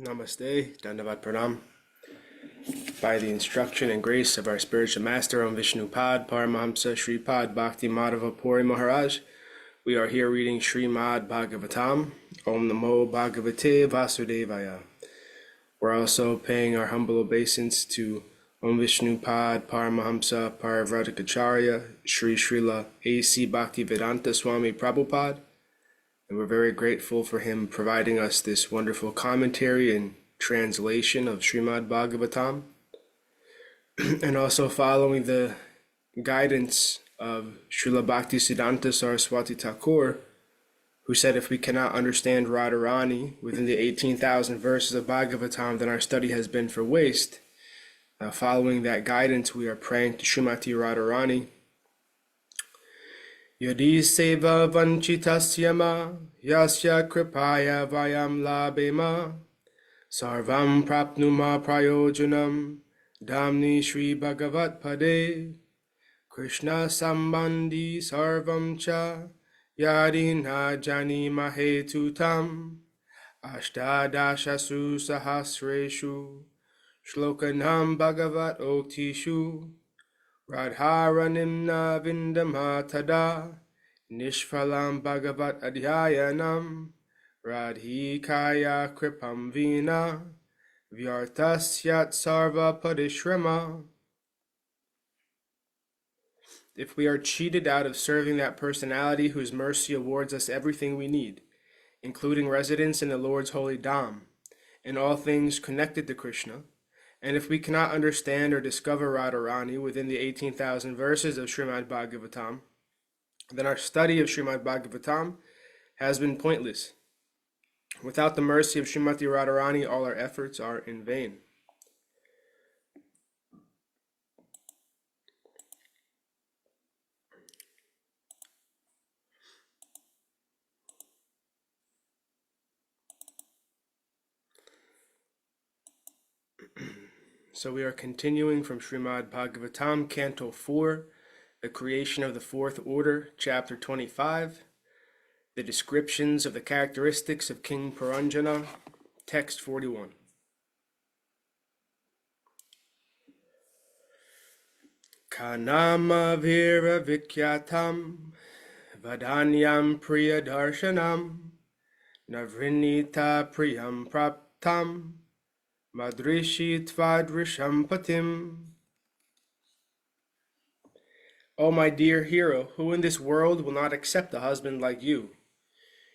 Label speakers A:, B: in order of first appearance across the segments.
A: Namaste, Dandavat Pranam. By the instruction and grace of our spiritual master, Om Vishnupad, Paramahamsa, Sripad, Bhakti Madhava, Puri Maharaj, we are here reading Srimad Bhagavatam, Om Namo Bhagavate Vasudevaya. We're also paying our humble obeisance to Om Vishnupad, Paramahamsa, Parivratakacharya, Srila A.C. Bhakti Vedanta Swami Prabhupada, and we're very grateful for him providing us this wonderful commentary and translation of Srimad Bhagavatam, and also following the guidance of Srila Bhakti Siddhanta Saraswati Thakur, who said if we cannot understand Radharani within the 18,000 verses of Bhagavatam, then our study has been for waste. Following that guidance, we are praying to Srimati Radharani. Yadi seva vanchitasyama yasya kripaya vayam labema sarvam prapnuma prayojanam damni Shri Bhagavat Pade Krishna sambandhi sarvam cha yadi na jani mahetutam ashtadashasu sahasreshu shlokanam Bhagavat oktishu Radharanimna Vindamatada Nishphalam Bhagavat Adhyayanam Radhikaya Kripam Vina Vyartasyat Sarva Padishrama. If we are cheated out of serving that personality whose mercy awards us everything we need, including residence in the Lord's holy Dham, and all things connected to Krishna, and if we cannot understand or discover Radharani within the 18,000 verses of Srimad Bhagavatam, then our study of Srimad Bhagavatam has been pointless. Without the mercy of Srimati Radharani, all our efforts are in vain. So we are continuing from Srimad Bhagavatam, Canto 4, the creation of the fourth order, chapter 25, the descriptions of the characteristics of King Purañjana, text 41. Kanama vira vikyatam vadanyam priya darshanam navrinita priyam praptam Madrishi tvadrisham patim. O my dear hero, who in this world will not accept a husband like you?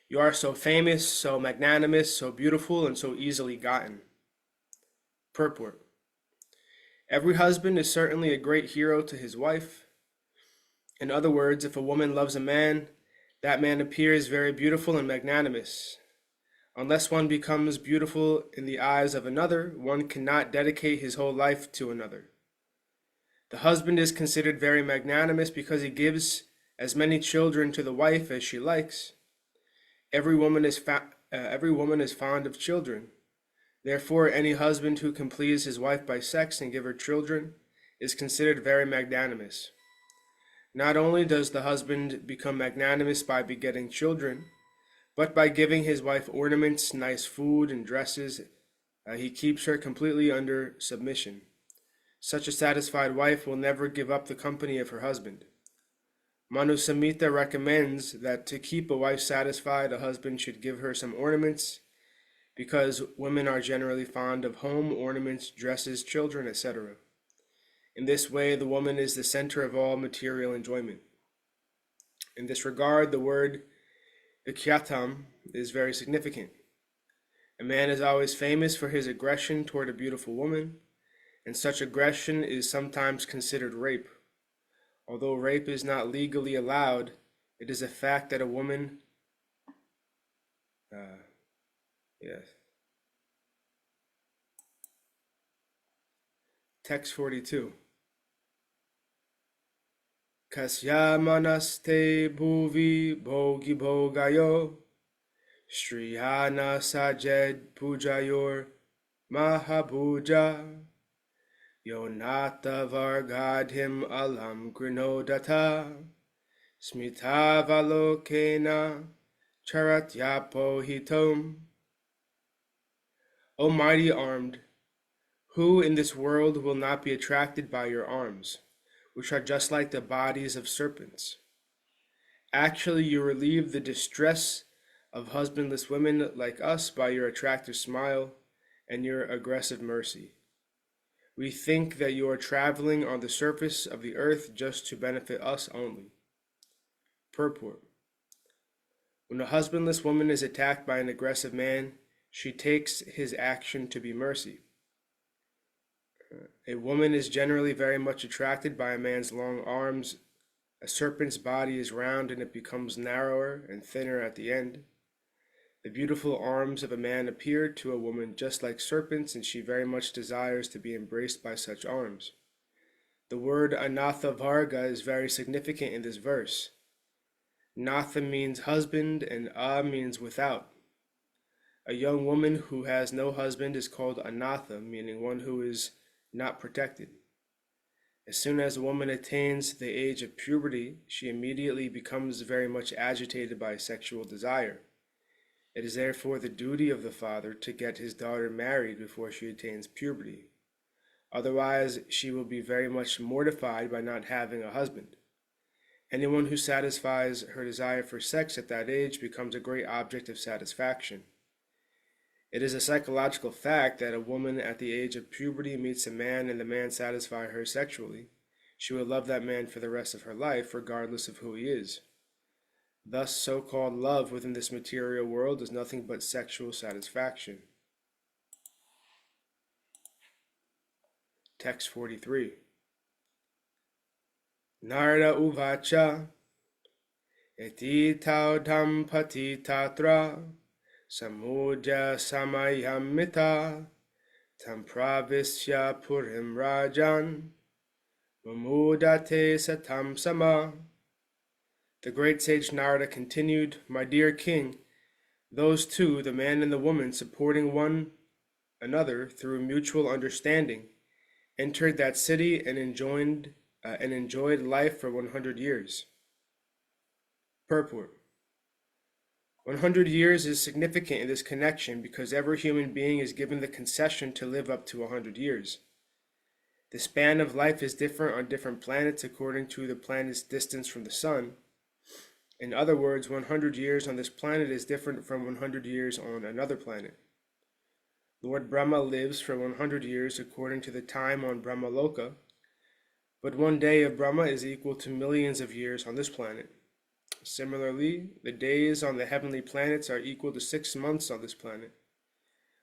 A: You are so famous, so magnanimous, so beautiful, and so easily gotten. Purport. Every husband is certainly a great hero to his wife. In other words, if a woman loves a man, that man appears very beautiful and magnanimous. Unless one becomes beautiful in the eyes of another, one cannot dedicate his whole life to another. The husband is considered very magnanimous because he gives as many children to the wife as she likes. Every woman is fond of children. Therefore, any husband who can please his wife by sex and give her children is considered very magnanimous. Not only does the husband become magnanimous by begetting children, but by giving his wife ornaments, nice food, and dresses, he keeps her completely under submission. Such a satisfied wife will never give up the company of her husband. Manu Samhita recommends that to keep a wife satisfied, a husband should give her some ornaments, because women are generally fond of home ornaments, dresses, children, etc. In this way, the woman is the center of all material enjoyment. In this regard, the word Ikyatam is very significant. A man is always famous for his aggression toward a beautiful woman, and such aggression is sometimes considered rape. Although rape is not legally allowed, it is a fact that a woman Text 42. Kasya manaste bhuvi bhogi bhogayo Shriyana sajed pujayor mahabhuja Yonata vargadhim alam grinodata Smita valokena charatyapo hitom. O mighty armed, who in this world will not be attracted by your arms, which are just like the bodies of serpents? Actually, you relieve the distress of husbandless women like us by your attractive smile and your aggressive mercy. We think that you are traveling on the surface of the earth just to benefit us only. Purport. When a husbandless woman is attacked by an aggressive man, she takes his action to be mercy. A woman is generally very much attracted by a man's long arms. A serpent's body is round and it becomes narrower and thinner at the end. The beautiful arms of a man appear to a woman just like serpents, and she very much desires to be embraced by such arms. The word anatha varga is very significant in this verse. Natha means husband and a means without. A young woman who has no husband is called anatha, meaning one who is not protected. As soon as a woman attains the age of puberty, she immediately becomes very much agitated by sexual desire. It is therefore the duty of the father to get his daughter married before she attains puberty. Otherwise, she will be very much mortified by not having a husband. Anyone who satisfies her desire for sex at that age becomes a great object of satisfaction. It is a psychological fact that a woman at the age of puberty meets a man and the man satisfies her sexually. She will love that man for the rest of her life, regardless of who he is. Thus, so-called love within this material world is nothing but sexual satisfaction. Text 43. Narada uvacha eti taudam pati tatra samuja samayamita tam pravisya purim rajan mamudate satam sama. The great sage Narada continued, My dear king, those two, the man and the woman, supporting one another through mutual understanding, entered that city and enjoyed life for 100 years. Purport. 100 years is significant in this connection because every human being is given the concession to live up to 100 years. The span of life is different on different planets according to the planet's distance from the sun. In other words, 100 years on this planet is different from 100 years on another planet. Lord Brahma lives for 100 years according to the time on Brahmaloka, but one day of Brahma is equal to millions of years on this planet. Similarly, the days on the heavenly planets are equal to 6 months on this planet.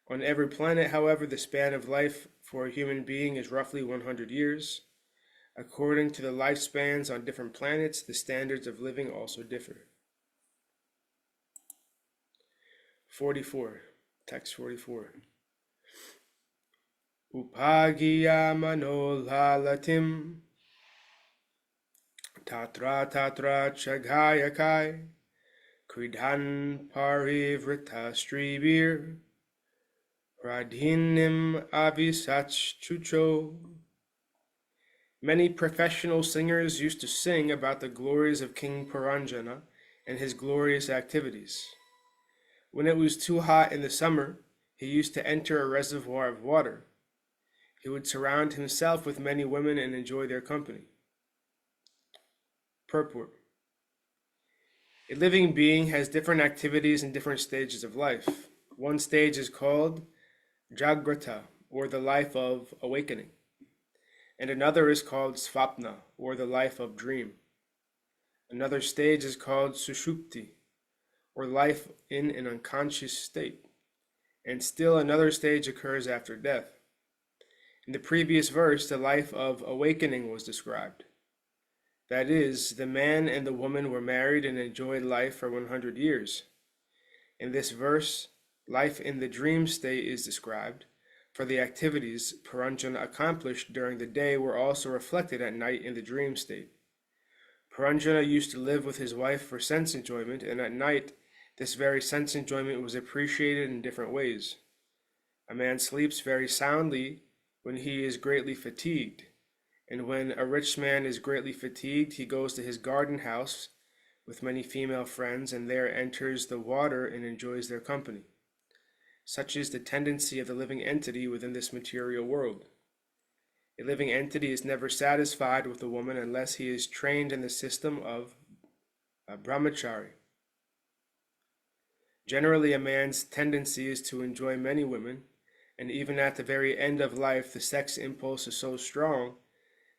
A: On every planet, however, the span of life for a human being is roughly 100 years. According to the lifespans on different planets, the standards of living also differ. 44. Text 44. Upagiya manolalatim tatra tatra chagayakai kridhan parivrita stribir radhinim avisach chucho. Many professional singers used to sing about the glories of King Purañjana and his glorious activities. When it was too hot in the summer, he used to enter a reservoir of water. He would surround himself with many women and enjoy their company. Purport. A living being has different activities in different stages of life. One stage is called Jagrata, or the life of awakening, and another is called Svapna, or the life of dream. Another stage is called Sushupti, or life in an unconscious state, and still another stage occurs after death. In the previous verse, the life of awakening was described. That is, the man and the woman were married and enjoyed life for 100 years. In this verse, life in the dream state is described, for the activities Purañjana accomplished during the day were also reflected at night in the dream state. Purañjana used to live with his wife for sense enjoyment, and at night, this very sense enjoyment was appreciated in different ways. A man sleeps very soundly when he is greatly fatigued, and when a rich man is greatly fatigued, he goes to his garden house with many female friends, and there enters the water and enjoys their company. Such is the tendency of the living entity within this material world. A living entity is never satisfied with a woman unless he is trained in the system of brahmachari. Generally, a man's tendency is to enjoy many women, and even at the very end of life, the sex impulse is so strong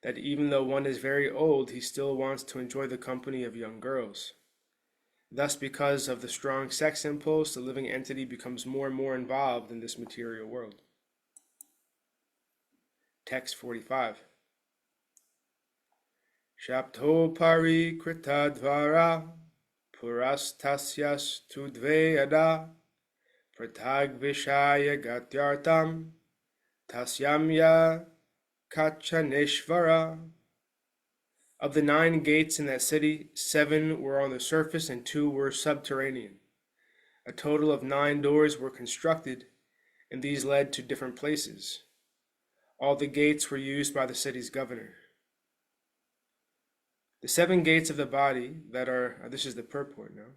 A: that even though one is very old, he still wants to enjoy the company of young girls. Thus, because of the strong sex impulse, the living entity becomes more and more involved in this material world. Text 45. Shapto pari kritadvara purastasyas tudveyada pratag vishaya gatyartam tasyamya kachaneshvara. Of the 9 gates in that city, 7 were on the surface and 2 were subterranean. A total of 9 doors were constructed, and these led to different places. All the gates were used by the city's governor. The 7 gates of the body that are, this is the purport now.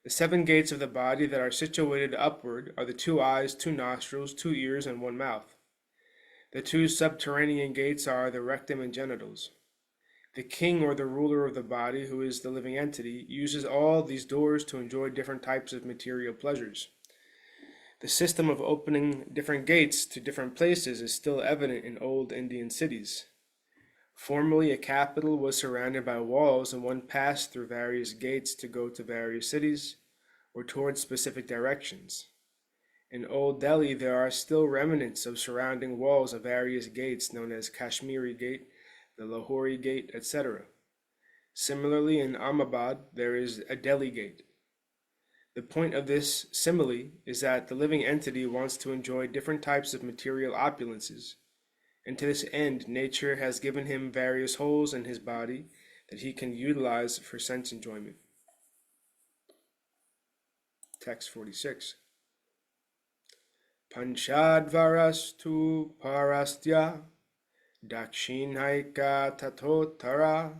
A: The 7 gates of the body that are situated upward are the 2 eyes, 2 nostrils, 2 ears, and 1 mouth. The 2 subterranean gates are the rectum and genitals. The king or the ruler of the body, who is the living entity, uses all these doors to enjoy different types of material pleasures. The system of opening different gates to different places is still evident in old Indian cities. Formerly, a capital was surrounded by walls, and one passed through various gates to go to various cities or towards specific directions. In Old Delhi, there are still remnants of surrounding walls of various gates known as Kashmiri Gate, the Lahori Gate, etc. Similarly, in Ahmedabad, there is a Delhi Gate. The point of this simile is that the living entity wants to enjoy different types of material opulences, and to this end, nature has given him various holes in his body that he can utilize for sense enjoyment. Text 46. Panchadvarastu parastya dakshinhaika tatotara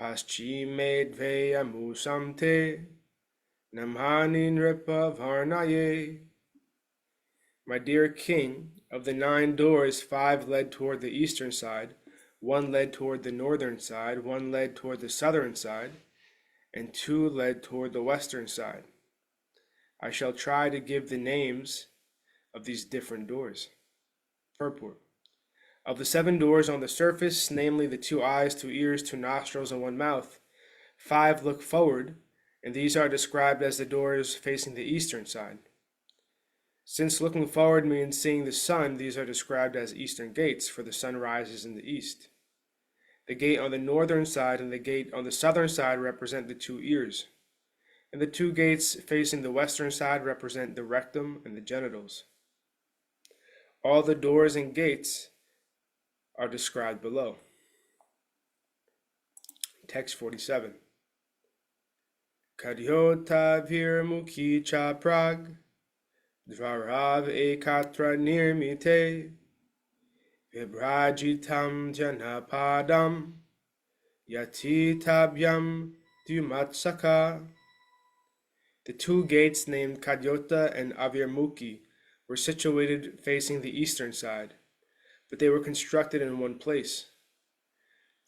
A: paschimedveya musamte namhani nripa varnaye. My dear king, of the 9 doors, 5 led toward the eastern side, 1 led toward the northern side, 1 led toward the southern side, and 2 led toward the western side. I shall try to give the names of these different doors. Purport. Of the 7 doors on the surface, namely the 2 eyes, 2 ears, 2 nostrils, and 1 mouth, 5 look forward, and these are described as the doors facing the eastern side. Since looking forward means seeing the sun, these are described as eastern gates, for the sun rises in the east. The gate on the northern side and the gate on the southern side represent the 2 ears, and the 2 gates facing the western side represent the rectum and the genitals. All the doors and gates are described below. Text 47. Kadyota virmukhi cha prag Dvarav ekatra nirmite Vibrajitam janapadam Yati tabyam dumatsaka. The 2 gates named Kadyota and Avirmukhi were situated facing the eastern side, but they were constructed in one place.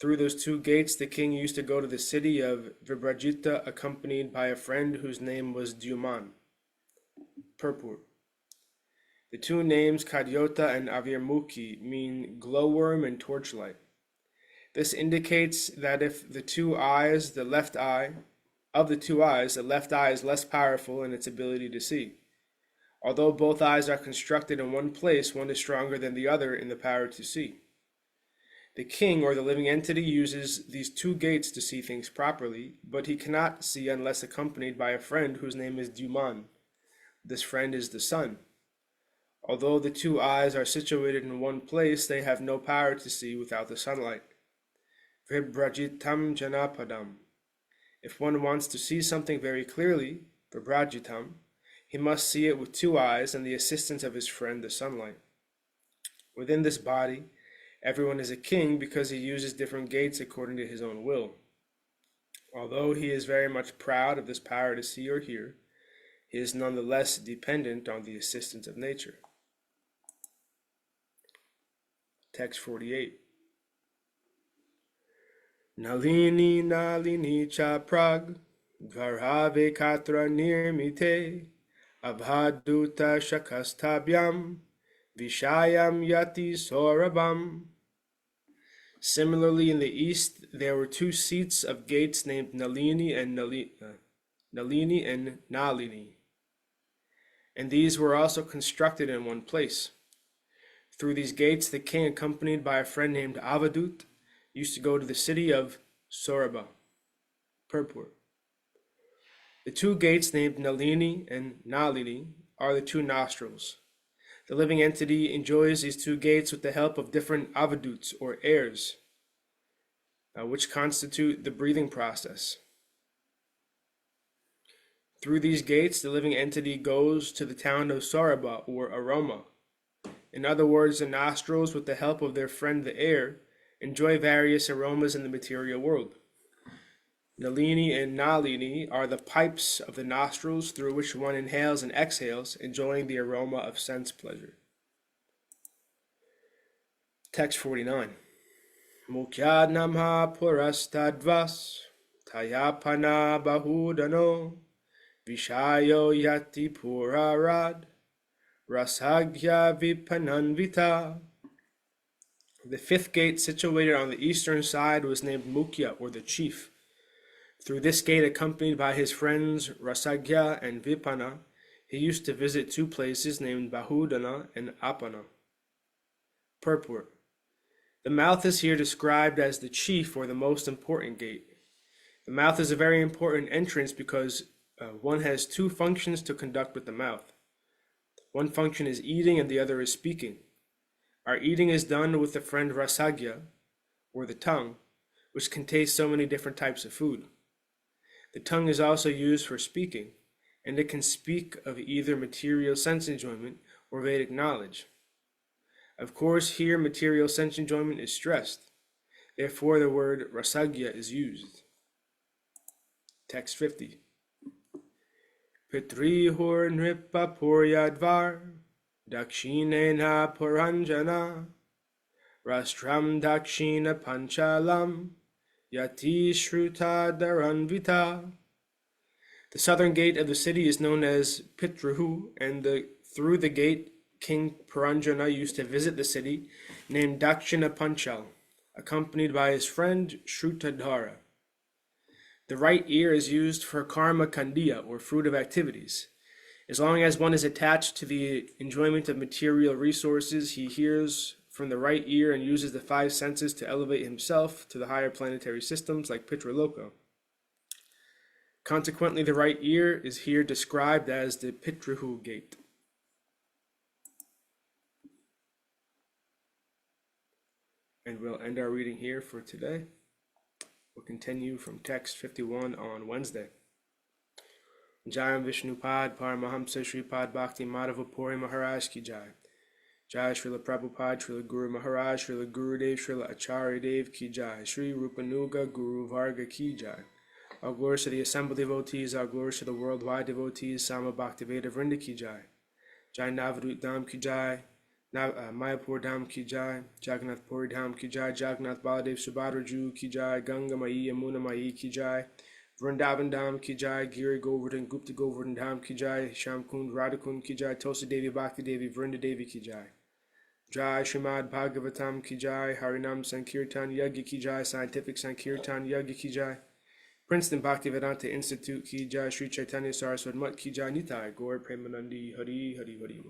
A: Through those 2 gates, the king used to go to the city of Vibrajita accompanied by a friend whose name was Dyuman. Purport. The 2 names Kadyota and Avirmukhi mean glowworm and torchlight. This indicates that if the 2 eyes, the left eye is less powerful in its ability to see. Although both eyes are constructed in one place, one is stronger than the other in the power to see. The king, or the living entity, uses these 2 gates to see things properly, but he cannot see unless accompanied by a friend whose name is Dyuman. This friend is the sun. Although the 2 eyes are situated in one place, they have no power to see without the sunlight. Vibrajitam janapadam. If one wants to see something very clearly, vibrajitam, he must see it with 2 eyes and the assistance of his friend, the sunlight. Within this body, everyone is a king because he uses different gates according to his own will. Although he is very much proud of this power to see or hear, he is nonetheless dependent on the assistance of nature. Text 48. Nalini nalini cha prag, dvarhave katra nirmite, abhaduta shakastabhyam, vishayam yati saurabham. Similarly, in the east, there were two seats of gates named Nalini and Nalini, and these were also constructed in one place. Through these gates, the king, accompanied by a friend named Avadut, used to go to the city of Saurabha, purport. The two gates named Nalini and Nalini are the two nostrils. The living entity enjoys these two gates with the help of different avaduts or airs, which constitute the breathing process. Through these gates, the living entity goes to the town of Saurabha or aroma. In other words, the nostrils, with the help of their friend the air, enjoy various aromas in the material world. Nalini and Nalini are the pipes of the nostrils through which one inhales and exhales, enjoying the aroma of sense pleasure. Text 49. Mukyad namha purastadvas tayapana bahudano vishayo yati purarad rasagya vipananvita. The fifth gate, situated on the eastern side, was named Mukhya, or the chief. Through this gate, accompanied by his friends Rasagya and Vipana, he used to visit two places named Bahudana and Apana. Purport. The mouth is here described as the chief, or the most important gate. The mouth is a very important entrance because one has two functions to conduct with the mouth. One function is eating and the other is speaking. Our eating is done with the friend Rasagya, or the tongue, which can taste so many different types of food. The tongue is also used for speaking, and it can speak of either material sense enjoyment or Vedic knowledge. Of course, here material sense enjoyment is stressed. Therefore, the word rasagya is used. Text 50. Pitrihur nripa puryadvar dakshinena Purañjana rastram dakshina panchalam yati shruta dharanvita. The southern gate of the city is known as Pitrihu, and through the gate King Purañjana used to visit the city, named Dakshina Panchal, accompanied by his friend Shrutadhara. The right ear is used for karma kandiya, or fruit of activities. As long as one is attached to the enjoyment of material resources, he hears from the right ear and uses the five senses to elevate himself to the higher planetary systems like Pitraloka. Consequently, the right ear is here described as the Pitrihu gate. And we'll end our reading here for today. We'll continue from text 51 on Wednesday. Jayam Vishnupad Paramahamsa Sripad Bhakti Madhava Puri Maharaj Ki Jai. Jai Srila Prabhupada, Srila Guru Maharaj, Srila Gurudev, Srila Acharya Dev Ki Jai. Sri Rupanuga Guru Varga Ki Jai. All glories to the assembled devotees, all glories to the worldwide devotees, Sama Bhaktiveda Vrinda Ki Jai. Jai Navadut Dham Ki Jai. Mayapur Dham Ki Jai, Jagannath Puri Dham Ki Jai, Jagannath Baladev Subhadra Ju Ki Jai, Ganga Mai Yamuna Mai Ki Jai, Vrindavan Dham Ki Jai, Giri Govardhan Gupta Govardhan Dham Ki Jai, Shamkund Radhakund Ki Jai, Tulsi Devi Bhakti Devi Vrinda Devi Ki Jai. Jai Srimad Bhagavatam Ki Jai, Harinam Sankirtan Yagya Ki Jai, Scientific Sankirtan Yagya Ki Jai, Princeton Bhakti Vedanta Institute Ki Jai, Sri Chaitanya Saraswat Mat Ki Jai, Nitai Gaur Premanandi Hari Hari Hari.